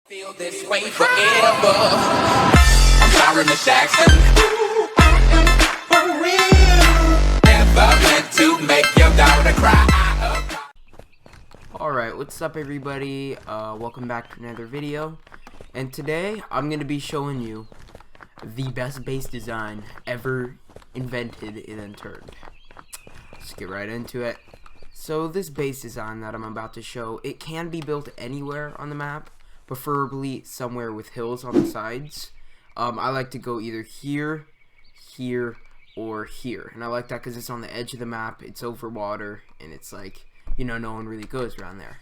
Feel this way forever. I'm sorry, Miss Jackson. Ooh, I am for real. Never meant to make your daughter cry. Alright, what's up everybody? Welcome back to another video. And today, I'm going to be showing you the best base design ever invented in Unturned. Let's get right into it. So this base design that I'm about to show, it can be built anywhere on the map. Preferably somewhere with hills on the sides. I like to go either here, here, or here. And I like that because it's on the edge of the map, it's over water, and it's like, you know, no one really goes around there.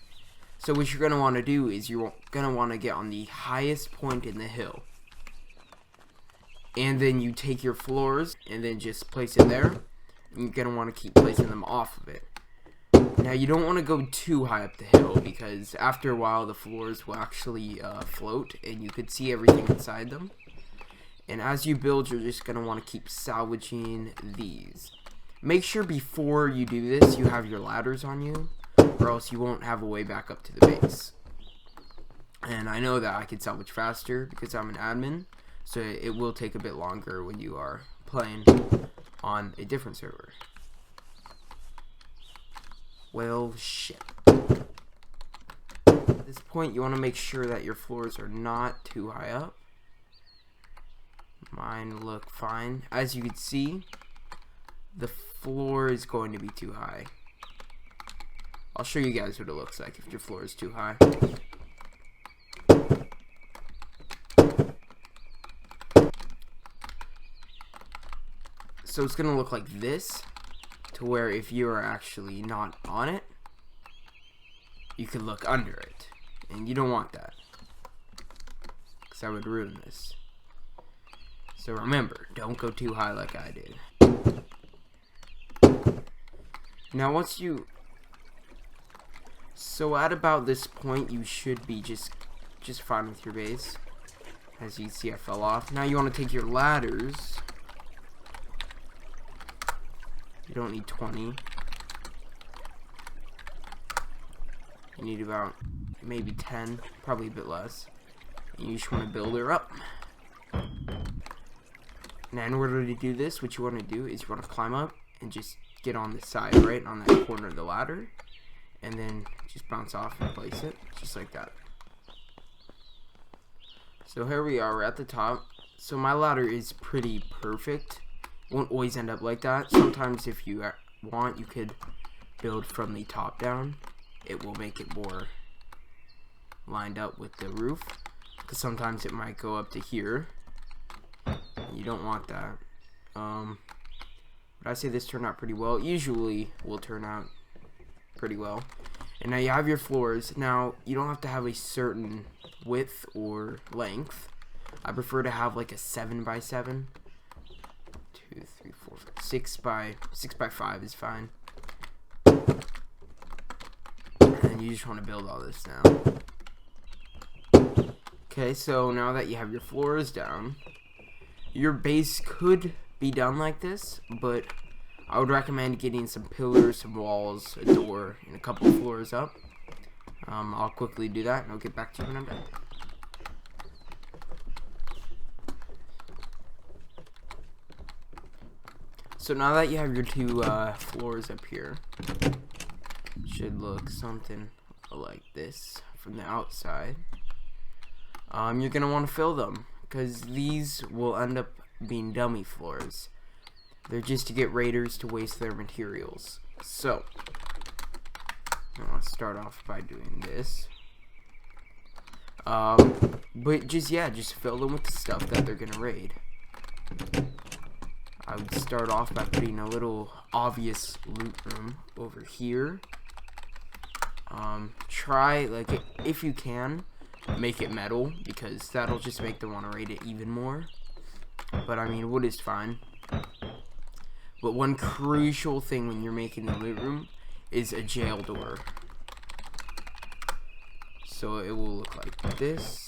So what you're going to want to do is you're going to want to get on the highest point in the hill. And then you take your floors and then just place it there. And you're going to want to keep placing them off of it. Now you don't want to go too high up the hill because after a while the floors will actually float and you could see everything inside them. And as you build, you're just going to want to keep salvaging these. Make sure before you do this you have your ladders on you, or else you won't have a way back up to the base. And I know that I can salvage faster because I'm an admin, so it will take a bit longer when you are playing on a different server. Well, shit. At this point, you want to make sure that your floors are not too high up. Mine look fine. As you can see, the floor is going to be too high. I'll show you guys what it looks like if your floor is too high. So it's going to look like this. To where if you are actually not on it, you can look under it. And you don't want that, because that would ruin this. So remember, don't go too high like I did. Now once you... So at about this point, you should be just fine with your base. As you can see, I fell off. Now you want to take your ladders. You don't need 20. You need about maybe 10, probably a bit less. And you just want to build her up. Now in order to do this, what you want to do is you want to climb up and just get on the side, right on that corner of the ladder. And then just bounce off and place it, just like that. So here we are, we're at the top. So my ladder is pretty perfect. Won't always end up like that. Sometimes if you want, you could build from the top down. It will make it more lined up with the roof, because sometimes it might go up to here. You don't want that. But I say this turned out pretty well. Usually will turn out pretty well. And now you have your floors. Now you don't have to have a certain width or length. I prefer to have like a 7x7. 2, 3, 4, 5, 6 by 5 is fine. And you just want to build all this now. Okay, so now that you have your floors down, your base could be done like this, but I would recommend getting some pillars, some walls, a door, and a couple of floors up. I'll quickly do that and I'll get back to you when I'm done. So now that you have your two floors up here, it should look something like this from the outside. You're going to want to fill them, because these will end up being dummy floors. They're just to get raiders to waste their materials. So, I'll start off by doing this. But just fill them with the stuff that they're going to raid. I would start off by putting a little obvious loot room over here. Try, like, if you can, make it metal, because that'll just make them want to raid it even more. But I mean, wood is fine. But one crucial thing when you're making the loot room is a jail door. So it will look like this.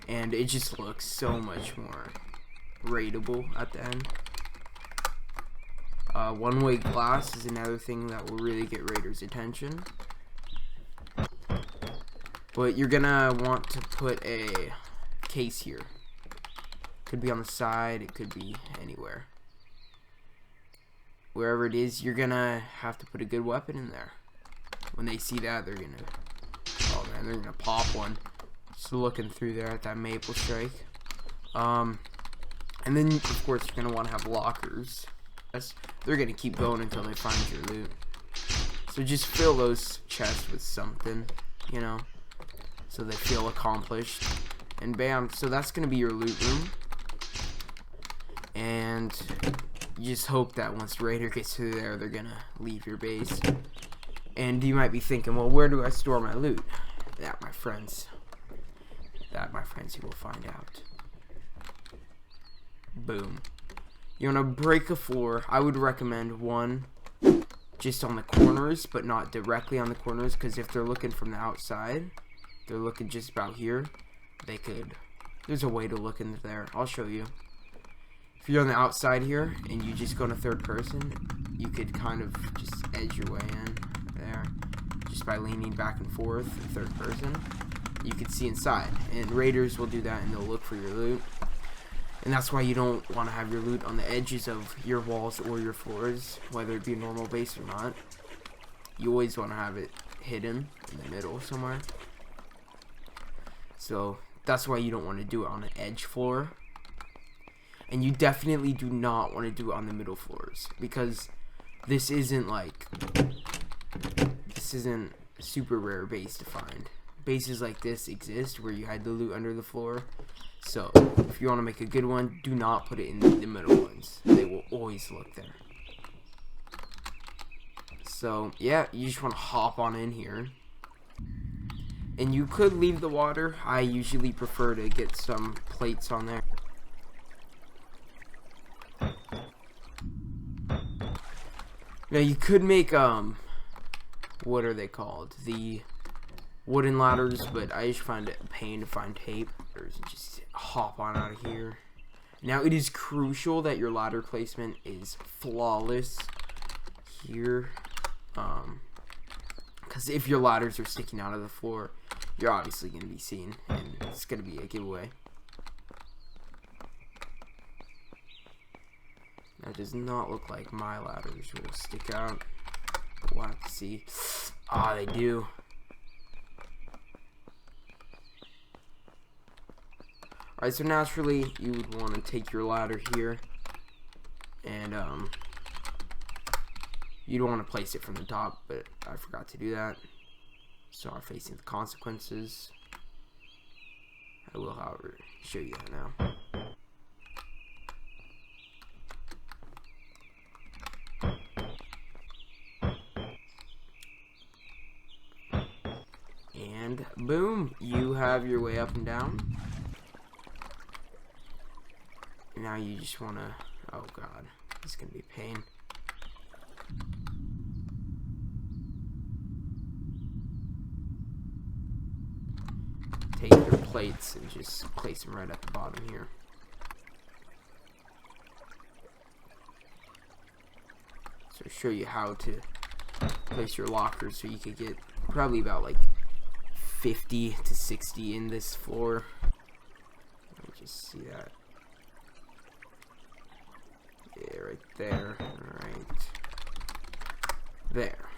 And it just looks so much more raidable at the end. One-way glass is another thing that will really get raiders' attention. But you're gonna want to put a case here. Could be on the side, it could be anywhere. Wherever it is, you're gonna have to put a good weapon in there. When they see that, they're gonna, oh man, they're gonna pop one. Just looking through there at that maple strike. And then of course you're gonna want to have lockers. They're gonna keep going until they find your loot. So just fill those chests with something, you know, so they feel accomplished. And bam, so that's gonna be your loot room. And you just hope that once the raider gets through there, they're gonna leave your base. And you might be thinking, well, where do I store my loot? That, my friends, you will find out. Boom. You wanna break a floor. I would recommend one just on the corners, but not directly on the corners, because if they're looking from the outside, they're looking just about here, they could, there's a way to look in there. I'll show you. If you're on the outside here and you just go to third person, you could kind of just edge your way in there just by leaning back and forth in third person. You can see inside, and raiders will do that, and they'll look for your loot. And that's why you don't want to have your loot on the edges of your walls or your floors, whether it be a normal base or not. You always want to have it hidden in the middle somewhere. So that's why you don't want to do it on an edge floor. And you definitely do not want to do it on the middle floors, because this isn't a super rare base to find. Bases like this exist where you hide the loot under the floor. So if you want to make a good one, do not put it in the middle ones. They will always look there. So yeah, you just want to hop on in here. And you could leave the water. I usually prefer to get some plates on there. Now you could make what are they called? The wooden ladders, but I just find it a pain to find tape. Just hop on out of here. Now it is crucial that your ladder placement is flawless here, because if your ladders are sticking out of the floor, you're obviously going to be seen, and it's going to be a giveaway. That does not look like my ladders will stick out. We'll have to see. Ah, they do. Alright, so naturally you would want to take your ladder here, and you don't want to place it from the top, but I forgot to do that. So I'm facing the consequences. I will, however, show you that now. And boom, you have your way up and down. Now you just want to, oh god, this is going to be a pain. Take your plates and just place them right at the bottom here. So I'll show you how to place your lockers so you could get probably about like 50 to 60 in this floor. Let me just see that. Yeah, right there. Alright. There.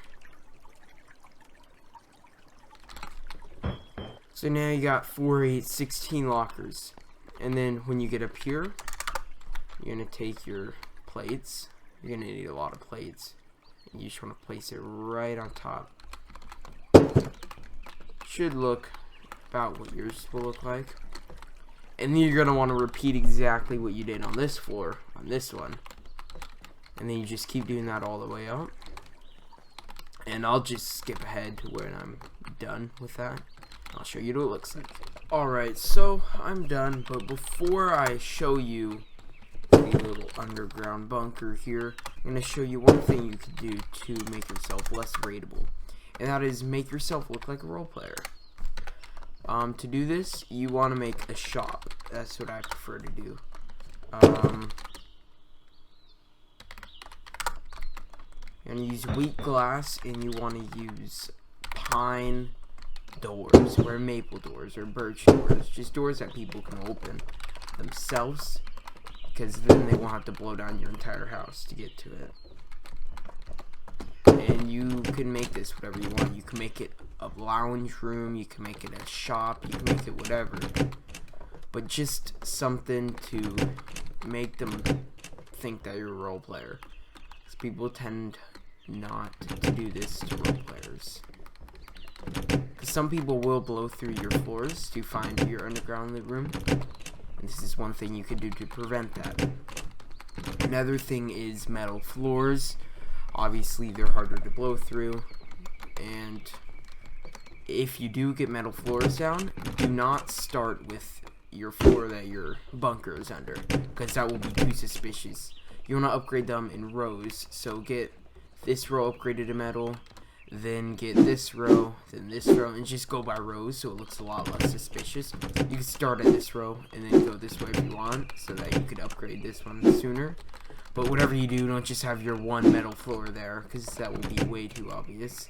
So now you got 4, 8, 16 lockers. And then when you get up here, you're going to take your plates. You're going to need a lot of plates. And you just want to place it right on top. Should look about what yours will look like. And then you're going to want to repeat exactly what you did on this floor, on this one. And then you just keep doing that all the way up. And I'll just skip ahead to when I'm done with that. I'll show you what it looks like. Alright, so I'm done, but before I show you the little underground bunker here, I'm going to show you one thing you can do to make yourself less raidable. And that is make yourself look like a role player. To do this, you want to make a shop. That's what I prefer to do. You're going to use wheat glass, and you want to use pine doors, or maple doors, or birch doors. Just doors that people can open themselves, because then they won't have to blow down your entire house to get to it. And you can make this whatever you want. You can make it a lounge room, you can make it a shop, you can make it whatever. But just something to make them think that you're a role player. Because people tend not to do this to role players. Because some people will blow through your floors to find your underground loot room. And this is one thing you could do to prevent that. Another thing is metal floors. Obviously, they're harder to blow through. And if you do get metal floors down, do not start with your floor that your bunker is under, because that will be too suspicious. You want to upgrade them in rows, so get this row upgraded to metal, then get this row, then this row, and just go by rows so it looks a lot less suspicious. You can start at this row and then go this way if you want, so that you could upgrade this one sooner. But whatever you do, don't just have your one metal floor there, because that would be way too obvious.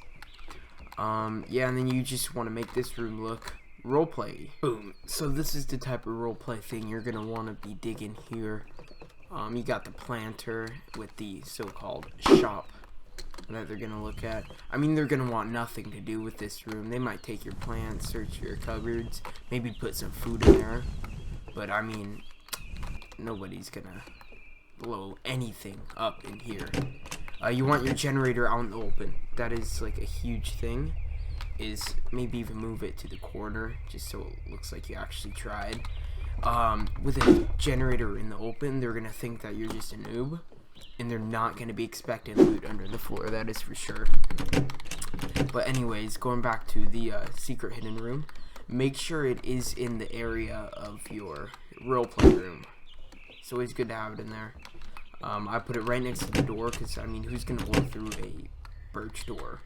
Yeah, and then you just want to make this room look roleplay. Boom. So this is the type of roleplay thing you're gonna want to be digging here. You got the planter with the so-called shop that they're gonna look at. I mean, they're gonna want nothing to do with this room. They might take your plants, search your cupboards, maybe put some food in there. But I mean, nobody's gonna blow anything up in here. You want your generator out in the open. That is like a huge thing. Is maybe even move it to the corner just so it looks like you actually tried. With a generator in the open, they're gonna think that you're just a noob, and they're not gonna be expecting loot under the floor. That is for sure. But anyways, going back to the secret hidden room, make sure it is in the area of your roleplay room. It's always good to have it in there. I put it right next to the door because, I mean, who's gonna blow through a birch door?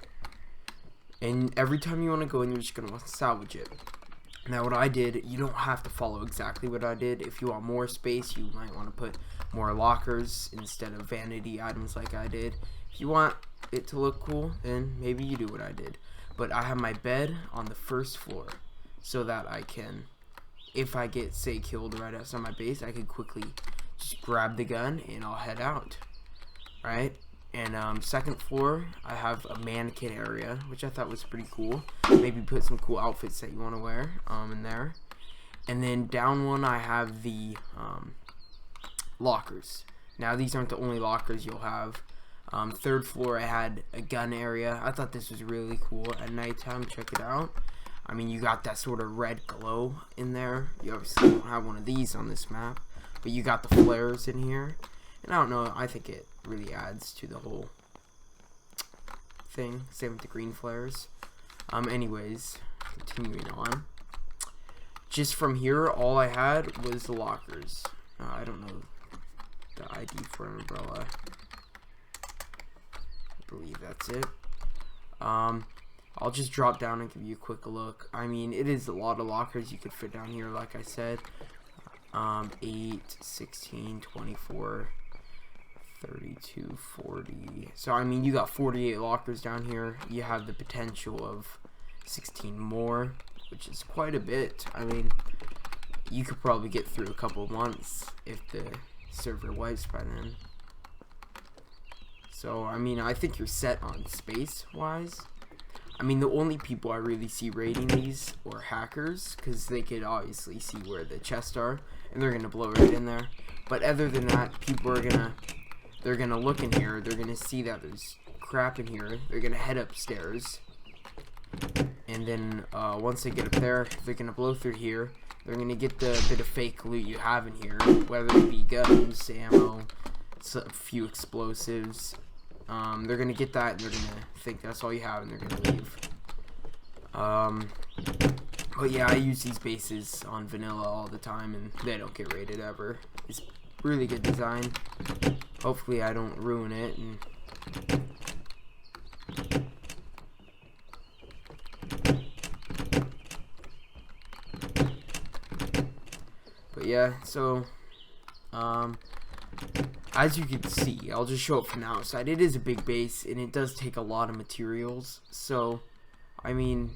And every time you want to go in, you're just going to want to salvage it. Now, what I did, you don't have to follow exactly what I did. If you want more space, you might want to put more lockers instead of vanity items like I did. If you want it to look cool, then maybe you do what I did. But I have my bed on the first floor so that I can, if I get, say, killed right outside my base, I can quickly just grab the gun and I'll head out. Right? And second floor, I have a mannequin area, which I thought was pretty cool. Maybe put some cool outfits that you want to wear in there. And then down one, I have the lockers. Now, these aren't the only lockers you'll have. Third floor, I had a gun area. I thought this was really cool at nighttime. Check it out. I mean, you got that sort of red glow in there. You obviously don't have one of these on this map, but you got the flares in here. And I don't know, I think it really adds to the whole thing. Same with the green flares. Anyways, continuing on. Just from here, all I had was the lockers. I don't know the ID for an umbrella. I believe that's it. I'll just drop down and give you a quick look. I mean, it is a lot of lockers you could fit down here, like I said. 8, 16, 24... 32, 40. So, I mean, you got 48 lockers down here. You have the potential of 16 more, which is quite a bit. I mean, you could probably get through a couple months if the server wipes by then. So, I mean, I think you're set on space-wise. I mean, the only people I really see raiding these are hackers, because they could obviously see where the chests are, and they're going to blow right in there. But other than that, people are they're gonna look in here, they're gonna see that there's crap in here, they're gonna head upstairs, and then once they get up there, they're gonna blow through here, they're gonna get the bit of fake loot you have in here, whether it be guns, ammo, a few explosives. They're gonna get that and they're gonna think that's all you have and they're gonna leave. But yeah, I use these bases on vanilla all the time and they don't get raided ever. It's really good design. Hopefully I don't ruin it. But yeah, so as you can see, I'll just show it from the outside. It is a big base and it does take a lot of materials. So I mean,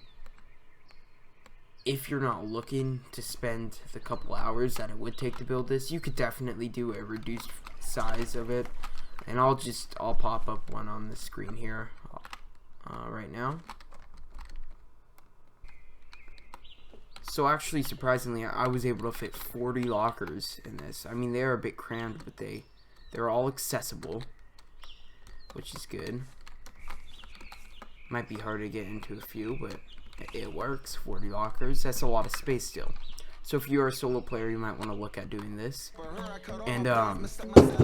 if you're not looking to spend the couple hours that it would take to build this, you could definitely do a reduced size of it. And I'll pop up one on the screen here right now. So actually, surprisingly, I was able to fit 40 lockers in this. I mean, they're a bit crammed, but they're all accessible, which is good. Might be hard to get into a few, but it works. 40 lockers, that's a lot of space still. So if you're a solo player, you might want to look at doing this. And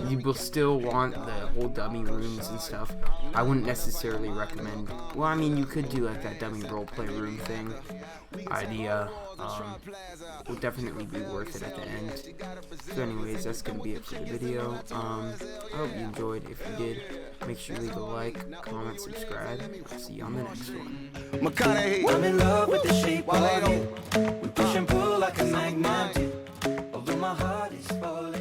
you will still want the whole dummy rooms and stuff. I wouldn't necessarily recommend, well, I mean, you could do like that dummy roleplay room thing idea. Will definitely be worth it at the end. So anyways, that's gonna be it for the video. I hope you enjoyed. If you did, make sure you leave a like, comment, subscribe. I'll see you on the next one. I'm in love with the shape of you. We push and pull like a magnet, although my heart is falling.